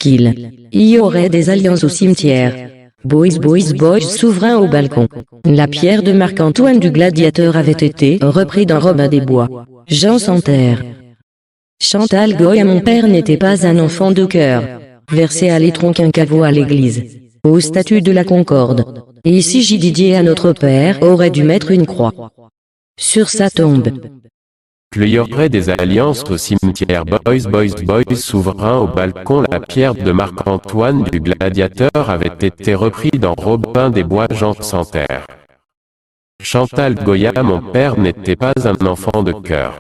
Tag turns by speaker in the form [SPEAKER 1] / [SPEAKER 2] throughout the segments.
[SPEAKER 1] qu'il y aurait des alliances au cimetière. Boys, boys, boys, souverain au balcon. La pierre de Marc-Antoine du gladiateur avait été repris dans Robin des Bois. Jean Santerre. Chantal Goya, mon père n'était pas un enfant de cœur. Versé à l'étron qu'un caveau à l'église. Au statut de la Concorde. Et Sigy Didier à notre père aurait dû mettre une croix sur sa tombe.
[SPEAKER 2] Qu'il y aurait des alliances au cimetière. Boys, boys, boys, souverain au balcon. La pierre de Marc-Antoine du gladiateur avait été repris dans Robin des Bois. Jean Santerre. Chantal Goya, mon père n'était pas un enfant de cœur.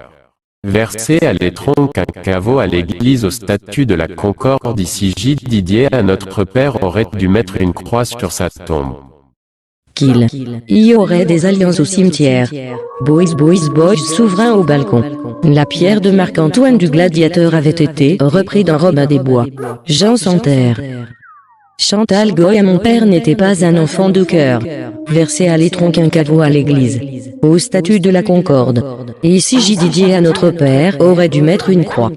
[SPEAKER 2] Versé à l'étron qu'un caveau à l'église au statut de la Concorde. Sigy Didier à notre père aurait dû mettre une croix sur sa tombe.
[SPEAKER 1] Qu'il y aurait des alliances au cimetière. Boys, boys, boys, souverain au balcon. La pierre de Marc-Antoine du gladiateur avait été repris dans Robin des Bois. Jean Santerre. Chantal Goya, mon père n'était pas un enfant de cœur. Versé à l'étron qu'un caveau à l'église. Au statut de la Concorde. Et Sigy Didier à notre père aurait dû mettre une croix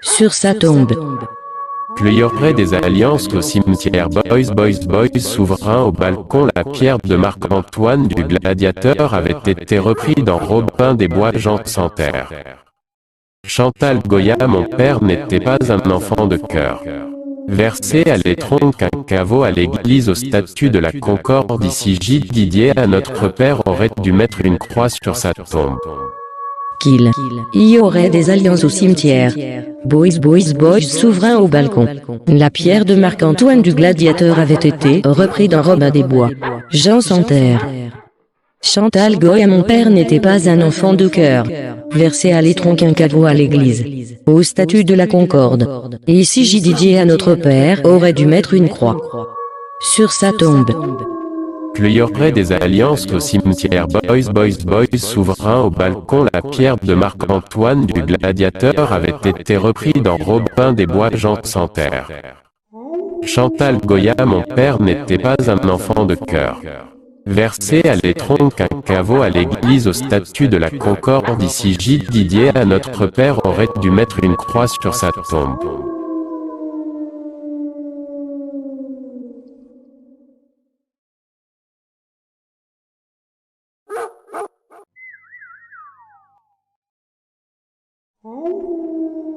[SPEAKER 1] sur sa tombe.
[SPEAKER 2] Qu'il y aurait des alliances au cimetière. Boys, boys, boys, souverain au balcon. La pierre de Marc-Antoine du gladiateur avait été repris dans Robin des Bois. Jean Santerre. Chantal Goya, mon père n'était pas un enfant de cœur. Versé à l'étron qu'un caveau à l'église au statut de la Concorde. Sigy Didier à notre père aurait dû mettre une croix sur sa tombe.
[SPEAKER 1] Qu'il y aurait des alliances au cimetière. Boys, boys, boys, souverain au balcon. La pierre de Marc-Antoine du gladiateur avait été repris dans Robin des Bois. Jean Santerre. Chantal Goya, mon père n'était pas un enfant de cœur. Versé à l'étron qu'un caveau à l'église. Au statut de la Concorde. Et Sigy Didier à notre père aurait dû mettre une croix sur sa tombe.
[SPEAKER 2] Qu'il y aurait des alliances au cimetière. Boys, boys, boys, souverain au balcon. La pierre de Marc-Antoine du gladiateur avait été repris dans Robin des Bois. Jean Santerre. Chantal Goya, mon père n'était pas un enfant de cœur. Versé à l'étron qu'un caveau à l'église au statut de la Concorde. Sigy Didier à notre père aurait dû mettre une croix sur sa tombe.
[SPEAKER 3] Oh.